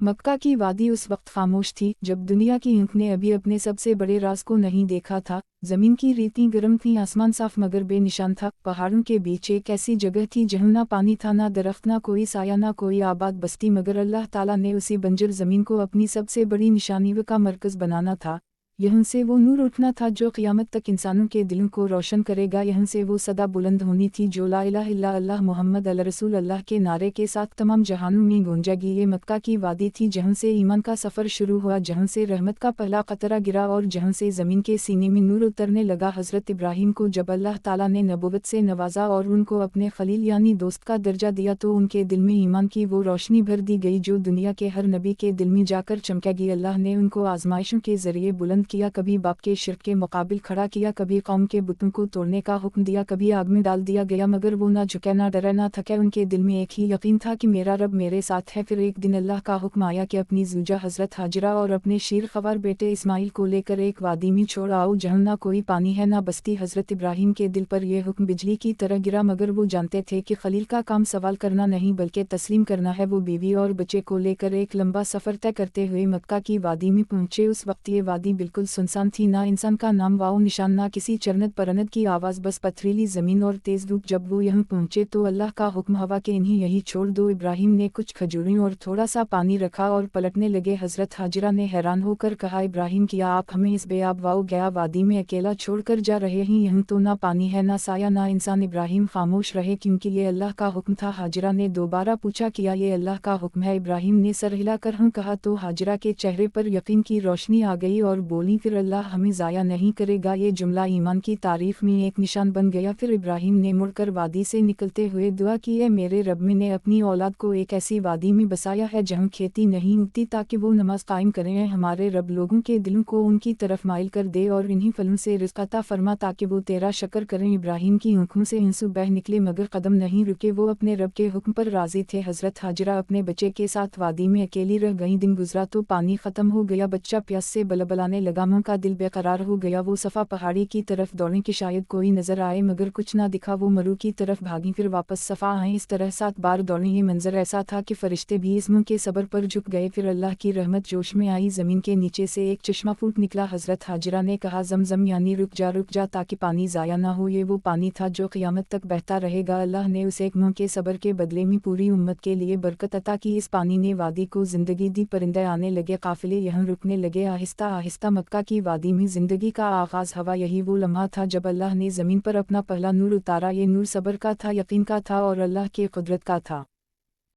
मक्का की वादी उस वक्त खामोश थी जब दुनिया की आँख ने अभी अपने सबसे बड़े राज को नहीं देखा था। ज़मीन की रेती गर्म थी, आसमान साफ मगर बेनिशान था। पहाड़ों के बीच एक ऐसी जगह थी जहाँ ना पानी था, ना दरख्त, ना कोई साया, ना कोई आबाद बस्ती, मगर अल्लाह ताला ने उसी बंजर ज़मीन को अपनी सबसे बड़ी निशानी व का मरकज़ बनाना था। यहाँ से वो नूर उठना था जो क़यामत तक इंसानों के दिलों को रोशन करेगा। यहाँ से वो सदा बुलंद होनी थी जो ला इलाहा इल्ला अल्लाह मुहम्मद रसूल अल्लाह के नारे के साथ तमाम जहानों में गूंजेगी। ये मक्का की वादी थी जहाँ से ईमान का सफ़र शुरू हुआ, जहाँ से रहमत का पहला कतरा गिरा और जहाँ से ज़मीन के सीने में नूर उतरने लगा। हज़रत इब्राहीम को जब अल्लाह ताला ने नबूवत से नवाजा और उनको अपने खलील यानी दोस्त का दर्जा दिया तो उनके दिल में ईमान की वो रोशनी भर दी गई जो दुनिया के हर नबी के दिल में जाकर चमकेगी। अल्लाह ने उनको आजमाइशों के ज़रिए बुलंद किया, कभी बाप के शिर्क के मुकाबिल खड़ा किया, कभी कौम के बुतों को तोड़ने का हुक्म दिया, कभी आग में डाल दिया गया, मगर वो ना झुके, ना डरे, ना थके। उनके दिल में एक ही यकीन था कि मेरा रब मेरे साथ है। फिर एक दिन अल्लाह का हुक्म आया कि अपनी ज़ूजा हज़रत हाजरा और अपने शीर ख़वार बेटे इस्माइल को लेकर एक वादी में छोड़ आओ जहाँ ना कोई पानी है, ना बस्ती। हज़रत इब्राहीम के दिल पर यह हुक्म बिजली की तरह गिरा, मगर वो जानते थे कि खलील का काम सवाल करना नहीं बल्कि तस्लीम करना है। वो बीवी और बच्चे को लेकर एक लंबा सफ़र तय करते हुए मक्का की वादी में पहुँचे। उस वक्त ये वादी बिल्कुल सुनसान थी, ना इंसान का नाम वाओ निशान, ना किसी चरनत परनत की आवाज़, बस पथरीली ज़मीन और तेज़ धूप। जब वो यहाँ पहुँचे तो अल्लाह का हुक्म हवा के इन्हें यही छोड़ दो। इब्राहीम ने कुछ खजूरें और थोड़ा सा पानी रखा और पलटने लगे। हज़रत हाजरा ने हैरान होकर कहा, इब्राहीम, क्या आप हमें इस बेआब वाओ गया वादी में अकेला छोड़कर जा रहे हैं? यहाँ तो ना पानी है, ना साया, ना इंसान। इब्राहीम खामोश रहे क्योंकि ये अल्लाह का हुक्म था। हाजरा ने दोबारा पूछा, क्या ये अल्लाह का हुक्म है? इब्राहीम ने सर हिलाकर हाँ कहा तो हाजरा के चेहरे पर यकीन की रोशनी आ गई और बोली, फिर अल्लाह हमें ज़ाया नहीं करेगा। ये जुमला ईमान की तारीफ में एक निशान बन गया। फिर इब्राहीम ने मुड़कर वादी से निकलते हुए दुआ की, है मेरे रब, मैंने अपनी औलाद को एक ऐसी वादी में बसाया है जहाँ खेती नहीं उगती ताकि वो नमाज कायम करें। हमारे रब, लोगों के दिलों को उनकी तरफ माइल कर दे और इन्हीं फलों से रिज़्क़ अता फरमा ताकि वो तेरा शक्र करें। इब्राहीम की आँखों से आंसू बह निकले मगर कदम नहीं रुके, वो अपने रब के हुक्म पर राज़ी थे। हज़रत हाजरा अपने बच्चे के साथ वादी में अकेली रह गईं। दिन गुजरा तो पानी ख़त्म हो गया, बच्चा प्यास से बलबलाने लगा, माँ का दिल बेकरार हो गया। वो सफ़ा पहाड़ी की तरफ दौड़ें कि शायद कोई नज़र आए, मगर कुछ ना दिखा। वो मरू की तरफ भागी, फिर वापस सफ़ा आए। इस तरह 7 बार दौड़ें। ये मंजर ऐसा था कि फरिश्ते भी इस मुँह के सब्र पर झुक गए। फिर अल्लाह की रहमत जोश में आई, ज़मीन के नीचे से एक चश्मा फूट निकला। हज़रत हाजरा ने कहा, ज़मज़म यानी रुक जा ताकि पानी ज़ाया ना हो। ये वो पानी था जो क़यामत तक बहता रहेगा। अल्लाह ने उसे एक मुँह के सब्र के बदले में पूरी उम्मत के लिए बरकत अता की। इस पानी ने वादी को ज़िंदगी दी, परिंदे आने लगे, काफ़िले यहाँ रुकने लगे। आहिस्ता आहिस्ता मक्का की वादी में ज़िंदगी का आगाज़ हवा। यही वो लम्हा था जब अल्लाह ने ज़मीन पर अपना पहला नूर उतारा। ये नूर सब्र का था, यकीन का था और अल्लाह की कुदरत का था।